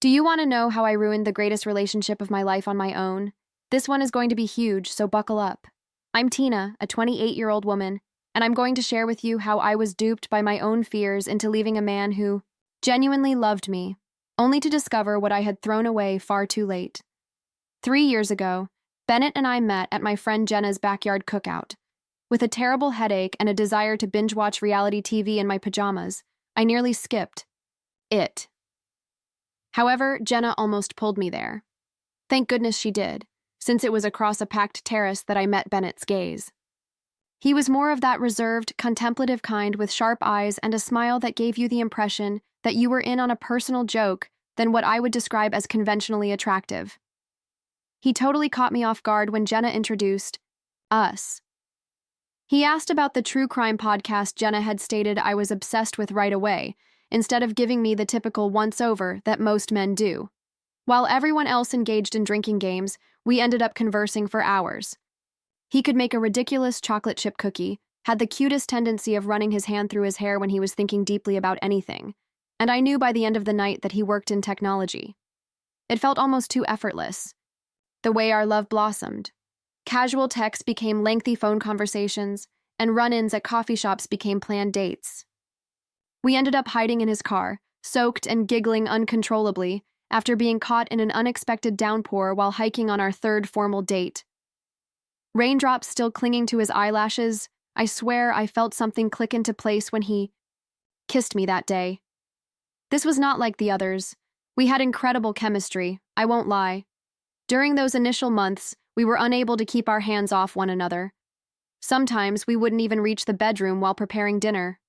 Do you want to know how I ruined the greatest relationship of my life on my own? This one is going to be huge, so buckle up. I'm Tina, a 28-year-old woman, and I'm going to share with you how I was duped by my own fears into leaving a man who genuinely loved me, only to discover what I had thrown away far too late. 3 years ago, Bennett and I met at my friend Jenna's backyard cookout. With a terrible headache and a desire to binge-watch reality TV in my pajamas, I nearly skipped it. However, Jenna almost pulled me there. Thank goodness she did, since it was across a packed terrace that I met Bennett's gaze. He was more of that reserved, contemplative kind with sharp eyes and a smile that gave you the impression that you were in on a personal joke than what I would describe as conventionally attractive. He totally caught me off guard when Jenna introduced us. He asked about the true crime podcast Jenna had stated I was obsessed with right away, instead of giving me the typical once-over that most men do. While everyone else engaged in drinking games, we ended up conversing for hours. He could make a ridiculous chocolate chip cookie, had the cutest tendency of running his hand through his hair when he was thinking deeply about anything, and I knew by the end of the night that he worked in technology. It felt almost too effortless. The way our love blossomed. Casual texts became lengthy phone conversations, and run-ins at coffee shops became planned dates. We ended up hiding in his car, soaked and giggling uncontrollably, after being caught in an unexpected downpour while hiking on our third formal date. Raindrops still clinging to his eyelashes, I swear I felt something click into place when he kissed me that day. This was not like the others. We had incredible chemistry, I won't lie. During those initial months, we were unable to keep our hands off one another. Sometimes we wouldn't even reach the bedroom while preparing dinner.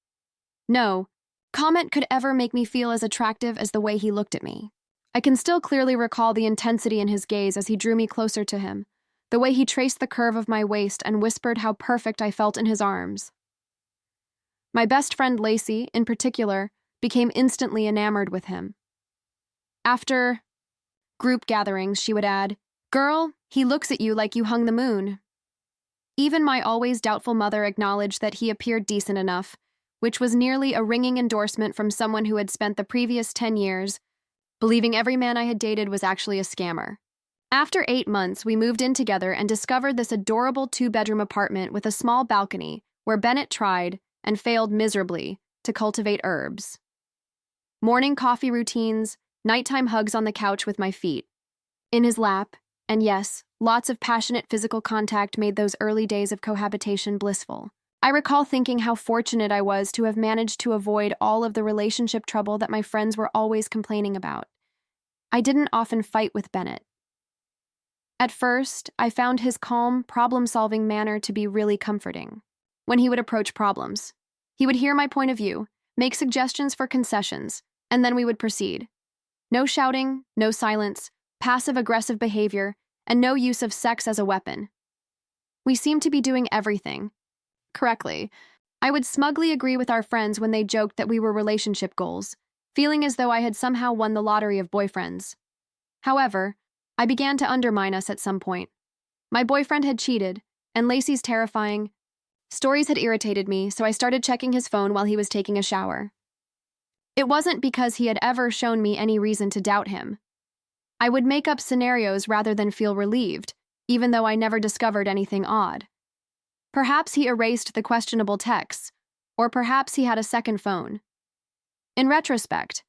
No comment could ever make me feel as attractive as the way he looked at me. I can still clearly recall the intensity in his gaze as he drew me closer to him, the way he traced the curve of my waist and whispered how perfect I felt in his arms. My best friend Lacey, in particular, became instantly enamored with him. After group gatherings, she would add, "Girl, he looks at you like you hung the moon." Even my always doubtful mother acknowledged that he appeared decent enough, which was nearly a ringing endorsement from someone who had spent the previous 10 years believing every man I had dated was actually a scammer. After 8 months, we moved in together and discovered this adorable 2-bedroom apartment with a small balcony where Bennett tried, and failed miserably, to cultivate herbs. Morning coffee routines, nighttime hugs on the couch with my feet in his lap, and yes, lots of passionate physical contact made those early days of cohabitation blissful. I recall thinking how fortunate I was to have managed to avoid all of the relationship trouble that my friends were always complaining about. I didn't often fight with Bennett. At first, I found his calm, problem-solving manner to be really comforting. When he would approach problems, he would hear my point of view, make suggestions for concessions, and then we would proceed. No shouting, no silence, passive-aggressive behavior, and no use of sex as a weapon. We seemed to be doing everything correctly. I would smugly agree with our friends when they joked that we were relationship goals, feeling as though I had somehow won the lottery of boyfriends. However, I began to undermine us at some point. My boyfriend had cheated, and Lacey's terrifying stories had irritated me, so I started checking his phone while he was taking a shower. It wasn't because he had ever shown me any reason to doubt him. I would make up scenarios rather than feel relieved, even though I never discovered anything odd. Perhaps he erased the questionable texts, or perhaps he had a second phone. In retrospect,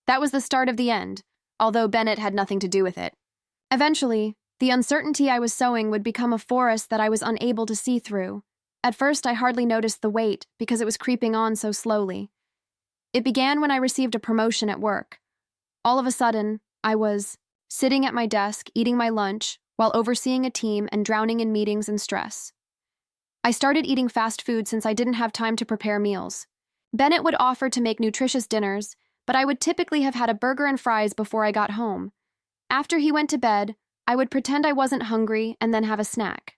that was the start of the end, although Bennett had nothing to do with it. Eventually, the uncertainty I was sowing would become a forest that I was unable to see through. At first, I hardly noticed the weight because it was creeping on so slowly. It began when I received a promotion at work. All of a sudden, I was sitting at my desk, eating my lunch, while overseeing a team and drowning in meetings and stress. I started eating fast food since I didn't have time to prepare meals. Bennett would offer to make nutritious dinners, but I would typically have had a burger and fries before I got home. After he went to bed, I would pretend I wasn't hungry and then have a snack.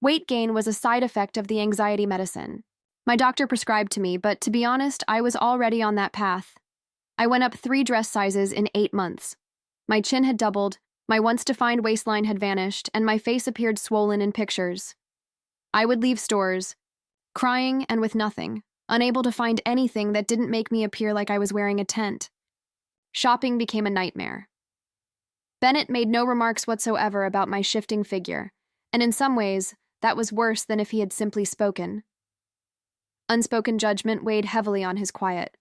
Weight gain was a side effect of the anxiety medicine my doctor prescribed to me, but to be honest, I was already on that path. I went up 3 dress sizes in 8 months. My chin had doubled, my once-defined waistline had vanished, and my face appeared swollen in pictures. I would leave stores, crying and with nothing, unable to find anything that didn't make me appear like I was wearing a tent. Shopping became a nightmare. Bennett made no remarks whatsoever about my shifting figure, and in some ways, that was worse than if he had simply spoken. Unspoken judgment weighed heavily on his quiet.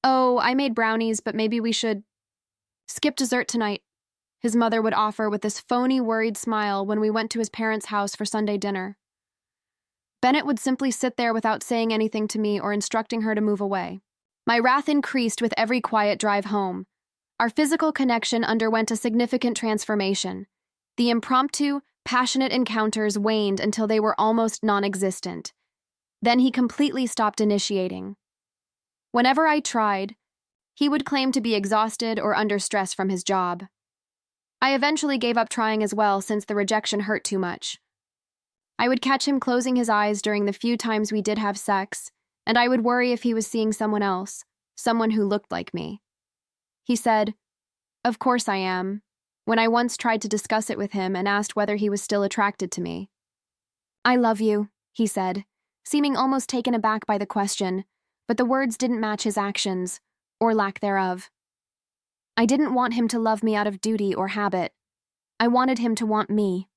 "Oh, I made brownies, but maybe we should skip dessert tonight," his mother would offer with this phony, worried smile when we went to his parents' house for Sunday dinner. Bennett would simply sit there without saying anything to me or instructing her to move away. My wrath increased with every quiet drive home. Our physical connection underwent a significant transformation. The impromptu, passionate encounters waned until they were almost non-existent. Then he completely stopped initiating. Whenever I tried, he would claim to be exhausted or under stress from his job. I eventually gave up trying as well since the rejection hurt too much. I would catch him closing his eyes during the few times we did have sex, and I would worry if he was seeing someone else, someone who looked like me. He said, "Of course I am," when I once tried to discuss it with him and asked whether he was still attracted to me. "I love you," he said, seeming almost taken aback by the question, but the words didn't match his actions, or lack thereof. I didn't want him to love me out of duty or habit. I wanted him to want me.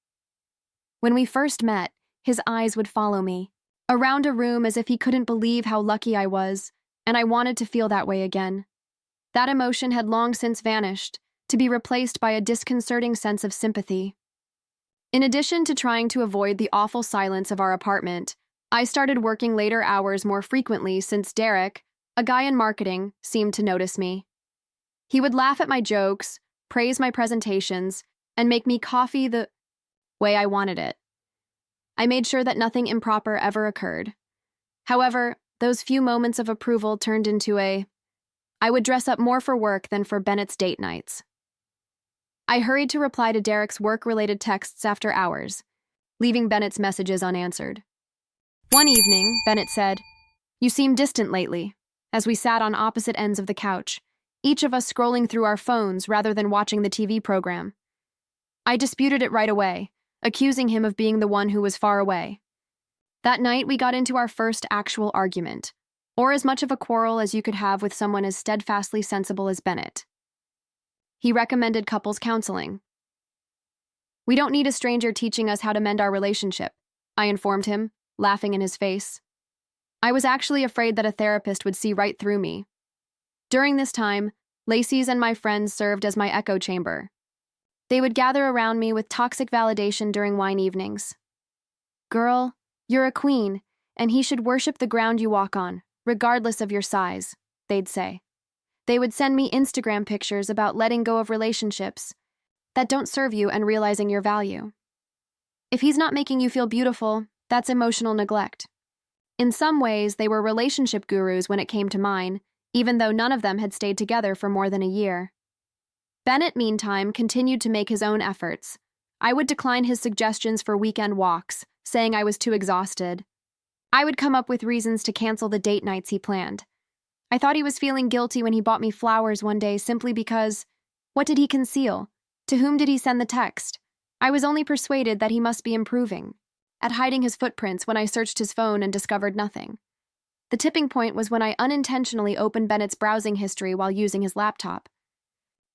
When we first met, his eyes would follow me, around a room as if he couldn't believe how lucky I was, and I wanted to feel that way again. That emotion had long since vanished, to be replaced by a disconcerting sense of sympathy. In addition to trying to avoid the awful silence of our apartment, I started working later hours more frequently since Derek, a guy in marketing, seemed to notice me. He would laugh at my jokes, praise my presentations, and make me coffee the way I wanted it. I made sure that nothing improper ever occurred. However, those few moments of approval turned into I would dress up more for work than for Bennett's date nights. I hurried to reply to Derek's work-related texts after hours, leaving Bennett's messages unanswered. One evening, Bennett said, "You seem distant lately," as we sat on opposite ends of the couch, each of us scrolling through our phones rather than watching the TV program. I disputed it right away, accusing him of being the one who was far away. That night, we got into our first actual argument, or as much of a quarrel as you could have with someone as steadfastly sensible as Bennett. He recommended couples counseling. "We don't need a stranger teaching us how to mend our relationship," I informed him, laughing in his face. I was actually afraid that a therapist would see right through me. During this time, Lacey's and my friends served as my echo chamber. They would gather around me with toxic validation during wine evenings. "Girl, you're a queen, and he should worship the ground you walk on, regardless of your size," they'd say. They would send me Instagram pictures about letting go of relationships that don't serve you and realizing your value. If he's not making you feel beautiful, that's emotional neglect. In some ways, they were relationship gurus when it came to mine, even though none of them had stayed together for more than a year. Bennett, meantime, continued to make his own efforts. I would decline his suggestions for weekend walks, saying I was too exhausted. I would come up with reasons to cancel the date nights he planned. I thought he was feeling guilty when he bought me flowers one day simply because, what did he conceal? To whom did he send the text? I was only persuaded that he must be improving, at hiding his footprints when I searched his phone and discovered nothing. The tipping point was when I unintentionally opened Bennett's browsing history while using his laptop.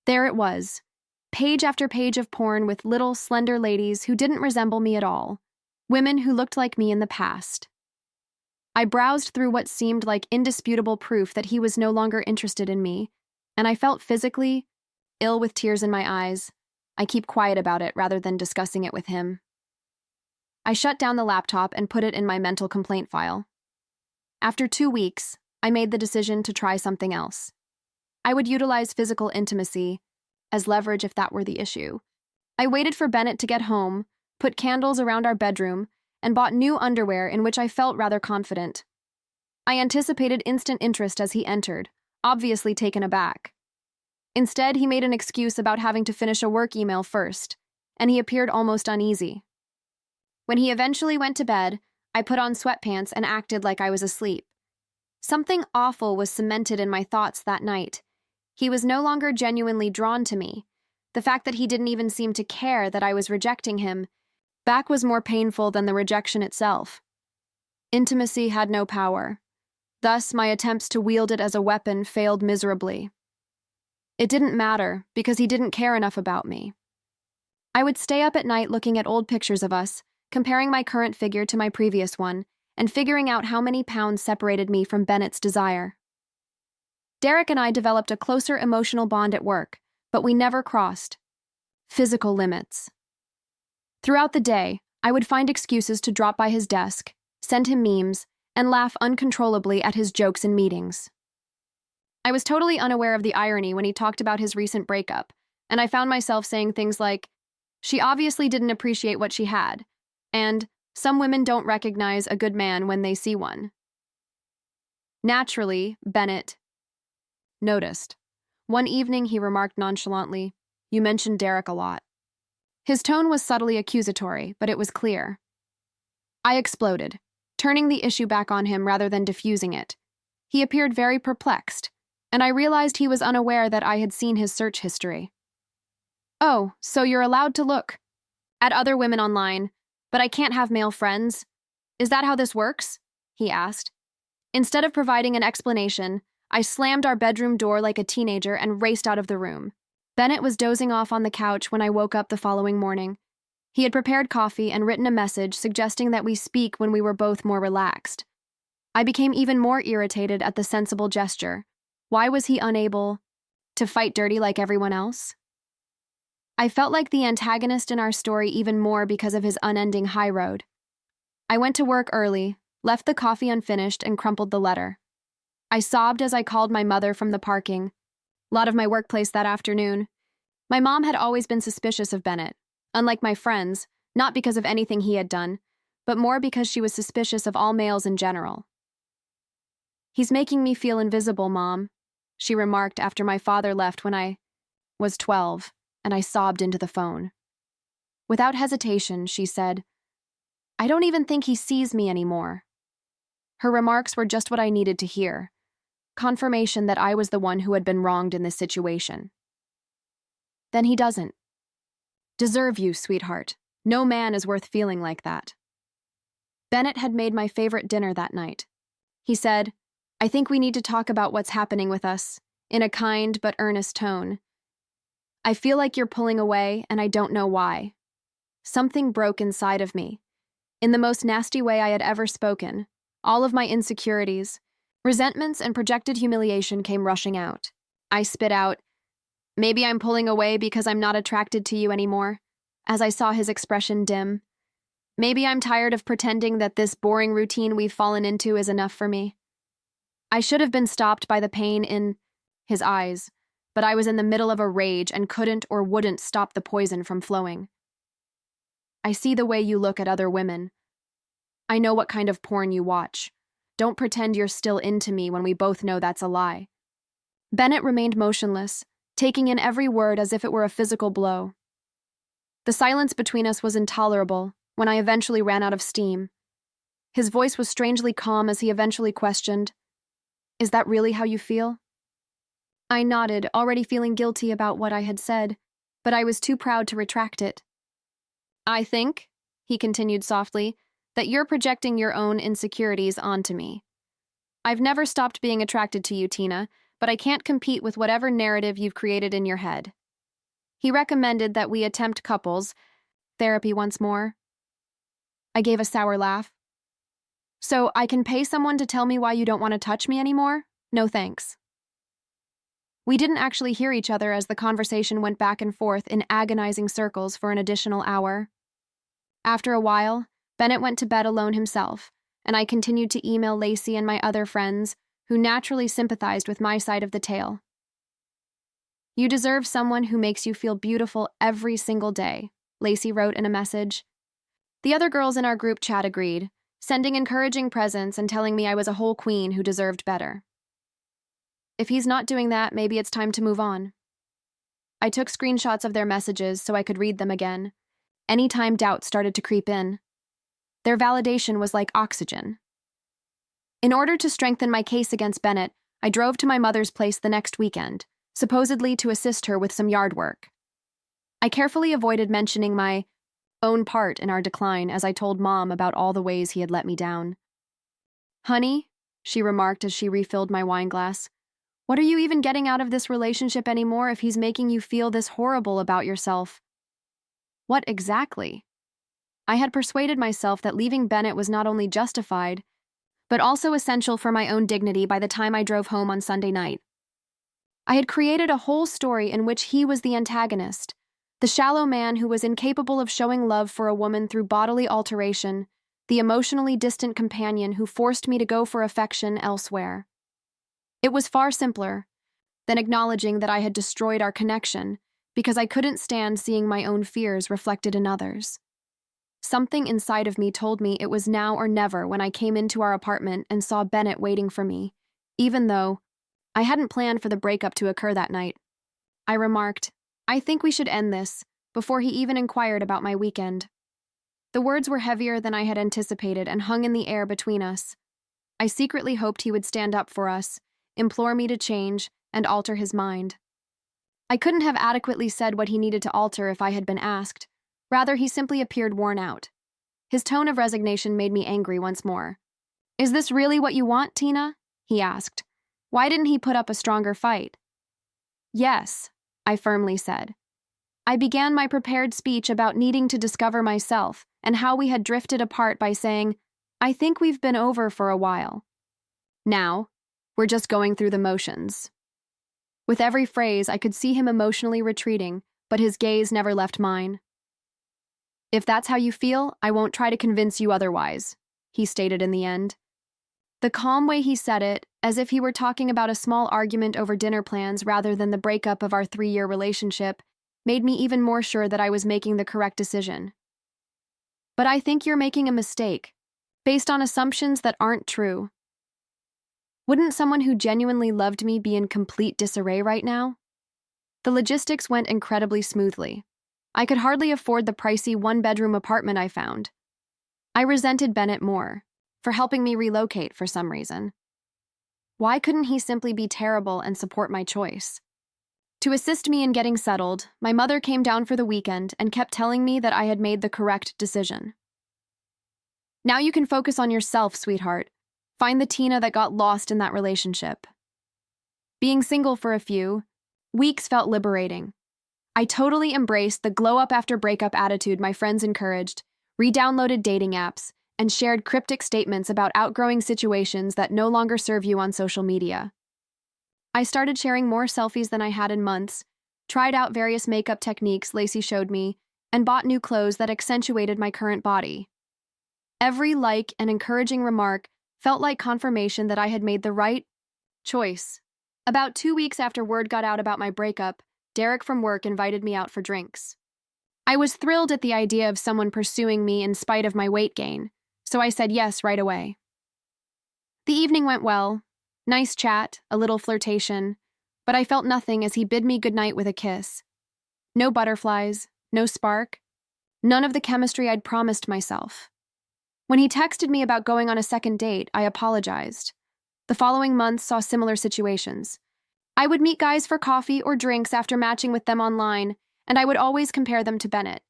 There it was, page after page of porn with little, slender ladies who didn't resemble me at all, women who looked like me in the past. I browsed through what seemed like indisputable proof that he was no longer interested in me, and I felt physically ill with tears in my eyes. I keep quiet about it rather than discussing it with him. I shut down the laptop and put it in my mental complaint file. After 2 weeks, I made the decision to try something else. I would utilize physical intimacy as leverage if that were the issue. I waited for Bennett to get home, put candles around our bedroom, and bought new underwear in which I felt rather confident. I anticipated instant interest as he entered, obviously taken aback. Instead, he made an excuse about having to finish a work email first, and he appeared almost uneasy. When he eventually went to bed, I put on sweatpants and acted like I was asleep. Something awful was cemented in my thoughts that night. He was no longer genuinely drawn to me. The fact that he didn't even seem to care that I was rejecting him back was more painful than the rejection itself. Intimacy had no power. Thus, my attempts to wield it as a weapon failed miserably. It didn't matter because he didn't care enough about me. I would stay up at night looking at old pictures of us, comparing my current figure to my previous one, and figuring out how many pounds separated me from Bennett's desire. Derek and I developed a closer emotional bond at work, but we never crossed physical limits. Throughout the day, I would find excuses to drop by his desk, send him memes, and laugh uncontrollably at his jokes in meetings. I was totally unaware of the irony when he talked about his recent breakup, and I found myself saying things like, "She obviously didn't appreciate what she had," and "Some women don't recognize a good man when they see one." Naturally, Bennett noticed. One evening, he remarked nonchalantly, "You mentioned Derek a lot." His tone was subtly accusatory, but it was clear. I exploded, turning the issue back on him rather than diffusing it. He appeared very perplexed, and I realized he was unaware that I had seen his search history. "Oh, so you're allowed to look at other women online, but I can't have male friends? Is that how this works?" he asked. Instead of providing an explanation, I slammed our bedroom door like a teenager and raced out of the room. Bennett was dozing off on the couch when I woke up the following morning. He had prepared coffee and written a message suggesting that we speak when we were both more relaxed. I became even more irritated at the sensible gesture. Why was he unable to fight dirty like everyone else? I felt like the antagonist in our story even more because of his unending high road. I went to work early, left the coffee unfinished, and crumpled the letter. I sobbed as I called my mother from the parking lot of my workplace that afternoon. My mom had always been suspicious of Bennett, unlike my friends, not because of anything he had done, but more because she was suspicious of all males in general. "He's making me feel invisible, Mom," she remarked after my father left when I was 12, and I sobbed into the phone. Without hesitation, she said, "I don't even think he sees me anymore." Her remarks were just what I needed to hear. Confirmation that I was the one who had been wronged in this situation. "Then he doesn't deserve you, sweetheart. No man is worth feeling like that." Bennett had made my favorite dinner that night. He said, "I think we need to talk about what's happening with us," in a kind but earnest tone. "I feel like you're pulling away, and I don't know why." Something broke inside of me. In the most nasty way I had ever spoken, all of my insecurities, resentments, and projected humiliation came rushing out. I spit out, "Maybe I'm pulling away because I'm not attracted to you anymore," as I saw his expression dim. "Maybe I'm tired of pretending that this boring routine we've fallen into is enough for me." I should have been stopped by the pain in his eyes, but I was in the middle of a rage and couldn't or wouldn't stop the poison from flowing. "I see the way you look at other women. I know what kind of porn you watch. Don't pretend you're still into me when we both know that's a lie." Bennett remained motionless, taking in every word as if it were a physical blow. The silence between us was intolerable when I eventually ran out of steam. His voice was strangely calm as he eventually questioned, "Is that really how you feel?" I nodded, already feeling guilty about what I had said, but I was too proud to retract it. "I think," he continued softly, "that you're projecting your own insecurities onto me. I've never stopped being attracted to you, Tina, but I can't compete with whatever narrative you've created in your head." He recommended that we attempt couples therapy once more. I gave a sour laugh. "So I can pay someone to tell me why you don't want to touch me anymore? No thanks." We didn't actually hear each other as the conversation went back and forth in agonizing circles for an additional hour. After a while, Bennett went to bed alone himself, and I continued to email Lacey and my other friends, who naturally sympathized with my side of the tale. "You deserve someone who makes you feel beautiful every single day," Lacey wrote in a message. The other girls in our group chat agreed, sending encouraging presents and telling me I was a whole queen who deserved better. If he's not doing that, maybe it's time to move on. I took screenshots of their messages so I could read them again. Anytime doubt started to creep in. Their validation was like oxygen. In order to strengthen my case against Bennett, I drove to my mother's place the next weekend, supposedly to assist her with some yard work. I carefully avoided mentioning my own part in our decline as I told Mom about all the ways he had let me down. "Honey," she remarked as she refilled my wine glass, What are you even getting out of this relationship anymore if he's making you feel this horrible about yourself? What exactly? I had persuaded myself that leaving Bennett was not only justified, but also essential for my own dignity by the time I drove home on Sunday night. I had created a whole story in which he was the antagonist, the shallow man who was incapable of showing love for a woman through bodily alteration, the emotionally distant companion who forced me to go for affection elsewhere. It was far simpler than acknowledging that I had destroyed our connection because I couldn't stand seeing my own fears reflected in others. Something inside of me told me it was now or never when I came into our apartment and saw Bennett waiting for me, even though I hadn't planned for the breakup to occur that night. I remarked, "I think we should end this," before he even inquired about my weekend. The words were heavier than I had anticipated and hung in the air between us. I secretly hoped he would stand up for us, implore me to change, and alter his mind. I couldn't have adequately said what he needed to alter if I had been asked. Rather, he simply appeared worn out. His tone of resignation made me angry once more. "Is this really what you want, Tina?" he asked. "Why didn't he put up a stronger fight?" "Yes," I firmly said. I began my prepared speech about needing to discover myself and how we had drifted apart by saying, "I think we've been over for a while. Now, we're just going through the motions." With every phrase, I could see him emotionally retreating, but his gaze never left mine. "If that's how you feel, I won't try to convince you otherwise," he stated in the end. The calm way he said it, as if he were talking about a small argument over dinner plans rather than the breakup of our 3-year relationship, made me even more sure that I was making the correct decision. "But I think you're making a mistake, based on assumptions that aren't true. Wouldn't someone who genuinely loved me be in complete disarray right now?" The logistics went incredibly smoothly. I could hardly afford the pricey 1-bedroom apartment I found. I resented Bennett more, for helping me relocate for some reason. Why couldn't he simply be terrible and support my choice? To assist me in getting settled, my mother came down for the weekend and kept telling me that I had made the correct decision. "Now you can focus on yourself, sweetheart. Find the Tina that got lost in that relationship." Being single for a few weeks felt liberating. I totally embraced the glow-up after breakup attitude my friends encouraged, re-downloaded dating apps, and shared cryptic statements about outgrowing situations that no longer serve you on social media. I started sharing more selfies than I had in months, tried out various makeup techniques Lacey showed me, and bought new clothes that accentuated my current body. Every like and encouraging remark felt like confirmation that I had made the right choice. About 2 weeks after word got out about my breakup, Derek from work invited me out for drinks. I was thrilled at the idea of someone pursuing me in spite of my weight gain, so I said yes right away. The evening went well. Nice chat, a little flirtation, but I felt nothing as he bid me goodnight with a kiss. No butterflies, no spark, none of the chemistry I'd promised myself. When he texted me about going on a second date, I apologized. The following months saw similar situations. I would meet guys for coffee or drinks after matching with them online, and I would always compare them to Bennett.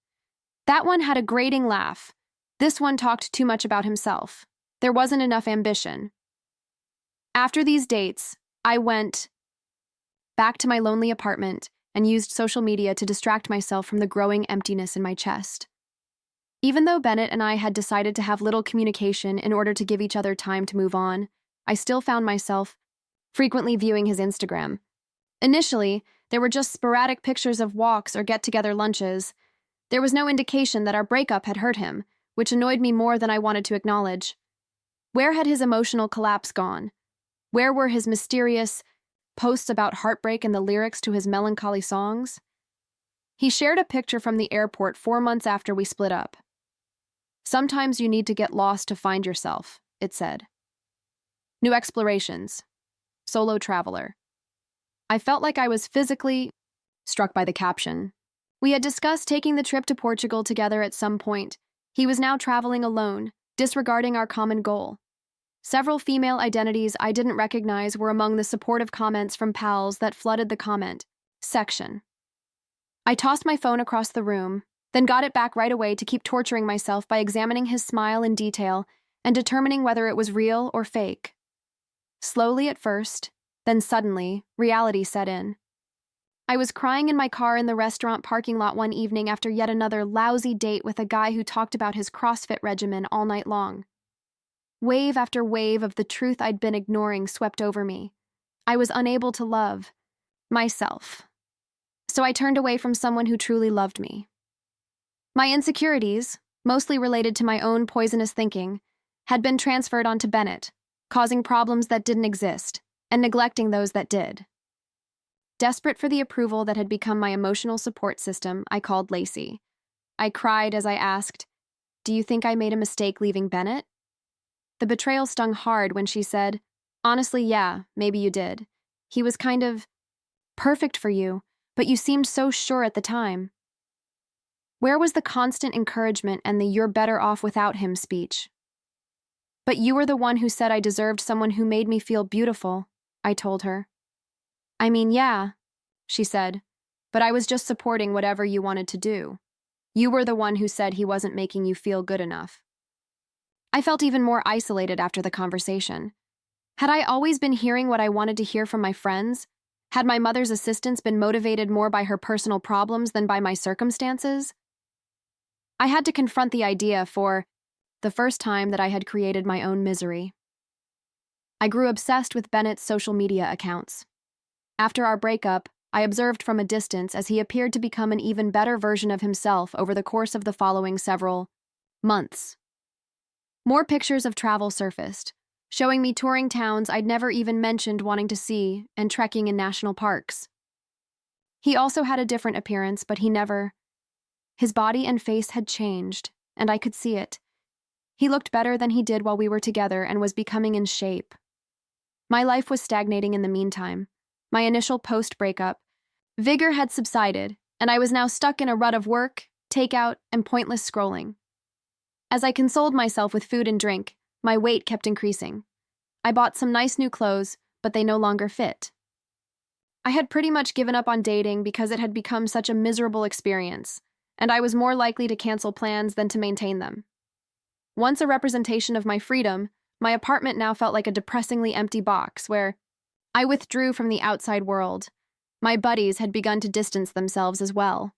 That one had a grating laugh. This one talked too much about himself. There wasn't enough ambition. After these dates, I went back to my lonely apartment and used social media to distract myself from the growing emptiness in my chest. Even though Bennett and I had decided to have little communication in order to give each other time to move on, I still found myself frequently viewing his Instagram. Initially, there were just sporadic pictures of walks or get-together lunches. There was no indication that our breakup had hurt him, which annoyed me more than I wanted to acknowledge. Where had his emotional collapse gone? Where were his mysterious posts about heartbreak and the lyrics to his melancholy songs? He shared a picture from the airport 4 months after we split up. "Sometimes you need to get lost to find yourself," it said. "New explorations. Solo traveler." I felt like I was physically struck by the caption. We had discussed taking the trip to Portugal together at some point. He was now traveling alone, disregarding our common goal. Several female identities I didn't recognize were among the supportive comments from pals that flooded the comment section. I tossed my phone across the room, then got it back right away to keep torturing myself by examining his smile in detail and determining whether it was real or fake. Slowly at first, Then suddenly, reality set in. I was crying in my car in the restaurant parking lot one evening after yet another lousy date with a guy who talked about his CrossFit regimen all night long. Wave after wave of the truth I'd been ignoring swept over me. I was unable to love myself. So I turned away from someone who truly loved me. My insecurities, mostly related to my own poisonous thinking, had been transferred onto Bennett, causing problems that didn't exist, and neglecting those that did. Desperate for the approval that had become my emotional support system, I called Lacey. I cried as I asked, "Do you think I made a mistake leaving Bennett?" The betrayal stung hard when she said, "Honestly, yeah, maybe you did. He was kind of perfect for you, but you seemed so sure at the time." Where was the constant encouragement and the "you're better off without him" speech? "But you were the one who said I deserved someone who made me feel beautiful," I told her. "I mean, yeah," she said, "but I was just supporting whatever you wanted to do. You were the one who said he wasn't making you feel good enough." I felt even more isolated after the conversation. Had I always been hearing what I wanted to hear from my friends? Had my mother's assistance been motivated more by her personal problems than by my circumstances? I had to confront the idea for the first time that I had created my own misery. I grew obsessed with Bennett's social media accounts. After our breakup, I observed from a distance as he appeared to become an even better version of himself over the course of the following several months. More pictures of travel surfaced, showing me touring towns I'd never even mentioned wanting to see and trekking in national parks. He also had a different appearance, but his body and face had changed, and I could see it. He looked better than he did while we were together and was becoming in shape. My life was stagnating in the meantime. My initial post-breakup vigor had subsided, and I was now stuck in a rut of work, takeout, and pointless scrolling. As I consoled myself with food and drink, my weight kept increasing. I bought some nice new clothes, but they no longer fit. I had pretty much given up on dating because it had become such a miserable experience, and I was more likely to cancel plans than to maintain them. Once a representation of my freedom, my apartment now felt like a depressingly empty box where I withdrew from the outside world. My buddies had begun to distance themselves as well.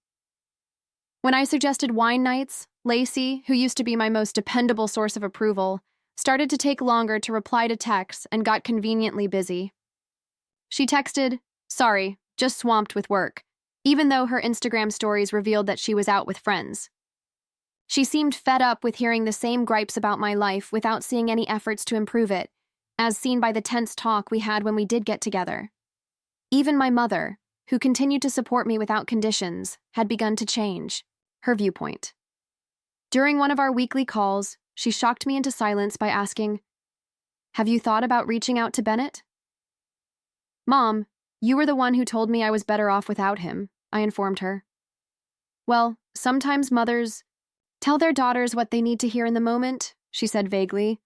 When I suggested wine nights, Lacey, who used to be my most dependable source of approval, started to take longer to reply to texts and got conveniently busy. She texted, "Sorry, just swamped with work," even though her Instagram stories revealed that she was out with friends. She seemed fed up with hearing the same gripes about my life without seeing any efforts to improve it, as seen by the tense talk we had when we did get together. Even my mother, who continued to support me without conditions, had begun to change her viewpoint. During one of our weekly calls, she shocked me into silence by asking, "Have you thought about reaching out to Bennett?" "Mom, you were the one who told me I was better off without him," I informed her. "Well, sometimes mothers tell their daughters what they need to hear in the moment," she said vaguely.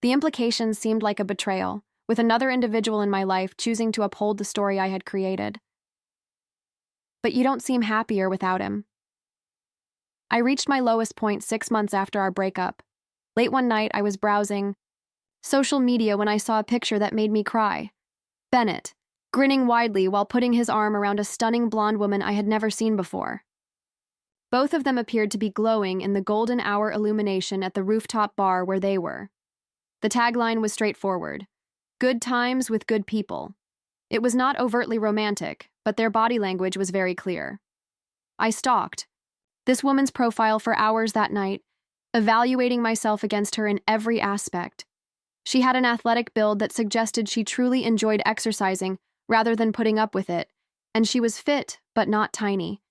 The implications seemed like a betrayal, with another individual in my life choosing to uphold the story I had created. "But you don't seem happier without him." I reached my lowest point 6 months after our breakup. Late one night, I was browsing social media when I saw a picture that made me cry. Bennett, grinning widely while putting his arm around a stunning blonde woman I had never seen before. Both of them appeared to be glowing in the golden hour illumination at the rooftop bar where they were. The tagline was straightforward: "Good times with good people." It was not overtly romantic, but their body language was very clear. I stalked this woman's profile for hours that night, evaluating myself against her in every aspect. She had an athletic build that suggested she truly enjoyed exercising rather than putting up with it, and she was fit but not tiny.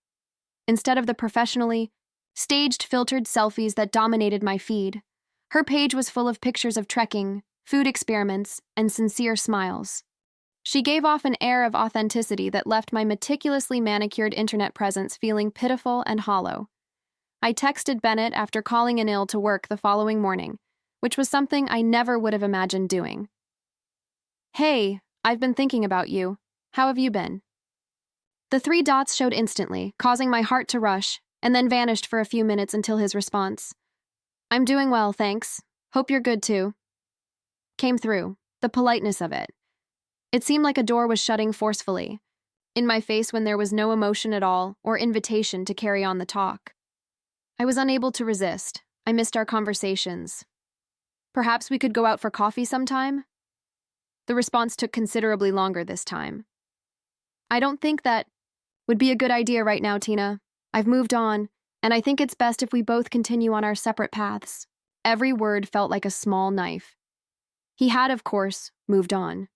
Instead of the professionally staged filtered selfies that dominated my feed, her page was full of pictures of trekking, food experiments, and sincere smiles. She gave off an air of authenticity that left my meticulously manicured internet presence feeling pitiful and hollow. I texted Bennett after calling in ill to work the following morning, which was something I never would have imagined doing. "Hey, I've been thinking about you. How have you been?" The 3 dots showed instantly, causing my heart to rush, and then vanished for a few minutes until his response, "I'm doing well, thanks. Hope you're good too," came through, the politeness of it. It seemed like a door was shutting forcefully in my face when there was no emotion at all or invitation to carry on the talk. I was unable to resist. I missed our conversations. Perhaps we could go out for coffee sometime? The response took considerably longer this time. I don't think that would be a good idea right now, Tina. I've moved on, and I think it's best if we both continue on our separate paths. Every word felt like a small knife. He had, of course, moved on.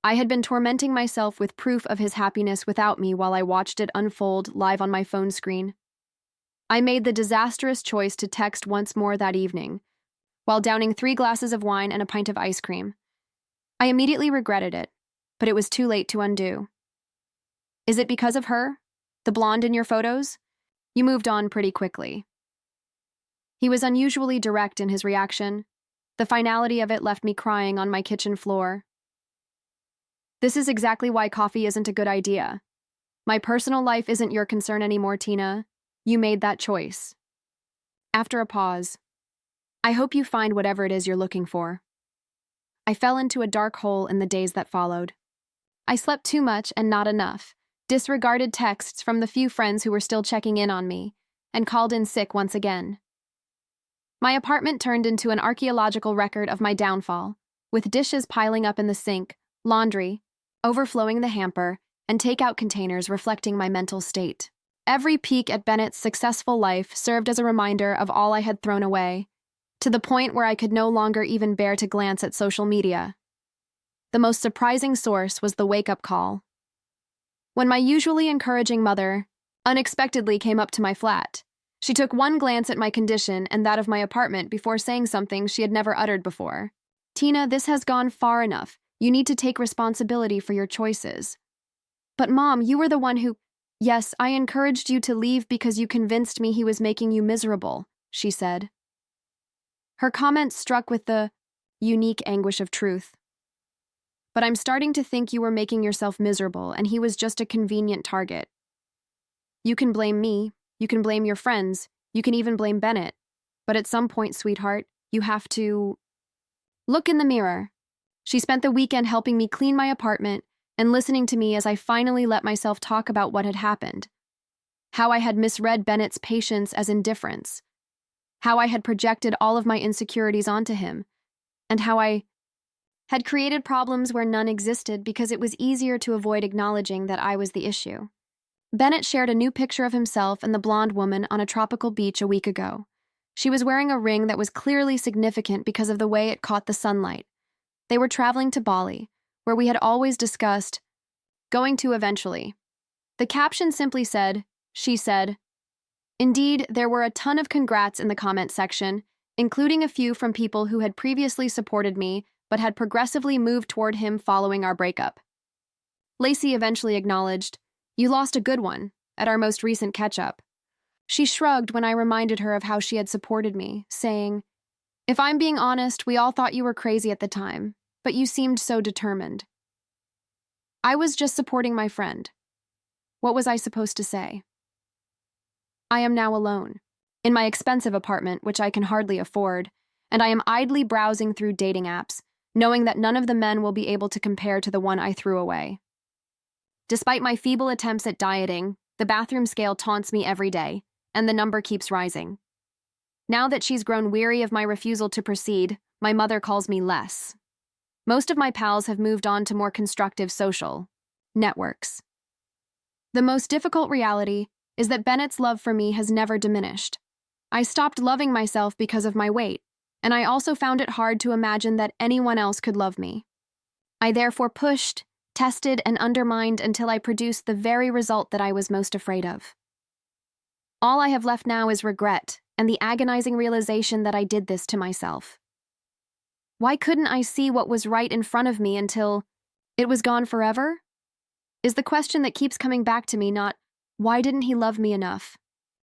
I had been tormenting myself with proof of his happiness without me while I watched it unfold live on my phone screen. I made the disastrous choice to text once more that evening, while downing 3 glasses of wine and a pint of ice cream. I immediately regretted it, but it was too late to undo. Is it because of her? The blonde in your photos? You moved on pretty quickly. He was unusually direct in his reaction. The finality of it left me crying on my kitchen floor. This is exactly why coffee isn't a good idea. My personal life isn't your concern anymore, Tina. You made that choice. After a pause, I hope you find whatever it is you're looking for. I fell into a dark hole in the days that followed. I slept too much and not enough, disregarded texts from the few friends who were still checking in on me, and called in sick once again. My apartment turned into an archaeological record of my downfall, with dishes piling up in the sink, laundry overflowing the hamper, and takeout containers reflecting my mental state. Every peek at Bennett's successful life served as a reminder of all I had thrown away, to the point where I could no longer even bear to glance at social media. The most surprising source was the wake-up call. When my usually encouraging mother unexpectedly came up to my flat, she took one glance at my condition and that of my apartment before saying something she had never uttered before. Tina, this has gone far enough. You need to take responsibility for your choices. But Mom, you were the one who— Yes, I encouraged you to leave because you convinced me he was making you miserable, she said. Her comment struck with the unique anguish of truth. But I'm starting to think you were making yourself miserable and he was just a convenient target. You can blame me, you can blame your friends, you can even blame Bennett. But at some point, sweetheart, you have to look in the mirror. She spent the weekend helping me clean my apartment and listening to me as I finally let myself talk about what had happened. How I had misread Bennett's patience as indifference. How I had projected all of my insecurities onto him. And how I had created problems where none existed because it was easier to avoid acknowledging that I was the issue. Bennett shared a new picture of himself and the blonde woman on a tropical beach a week ago. She was wearing a ring that was clearly significant because of the way it caught the sunlight. They were traveling to Bali, where we had always discussed going to eventually. The caption simply said, she said. Indeed, there were a ton of congrats in the comment section, including a few from people who had previously supported me but had progressively moved toward him following our breakup. Lacey eventually acknowledged, "You lost a good one," at our most recent catch-up. She shrugged when I reminded her of how she had supported me, saying, "If I'm being honest, we all thought you were crazy at the time, but you seemed so determined." I was just supporting my friend. What was I supposed to say? I am now alone, in my expensive apartment, which I can hardly afford, and I am idly browsing through dating apps, knowing that none of the men will be able to compare to the one I threw away. Despite my feeble attempts at dieting, the bathroom scale taunts me every day, and the number keeps rising. Now that she's grown weary of my refusal to proceed, my mother calls me less. Most of my pals have moved on to more constructive social networks. The most difficult reality is that Bennett's love for me has never diminished. I stopped loving myself because of my weight, and I also found it hard to imagine that anyone else could love me. I therefore pushed, tested, and undermined until I produced the very result that I was most afraid of. All I have left now is regret and the agonizing realization that I did this to myself. Why couldn't I see what was right in front of me until it was gone forever? Is the question that keeps coming back to me not, why didn't he love me enough?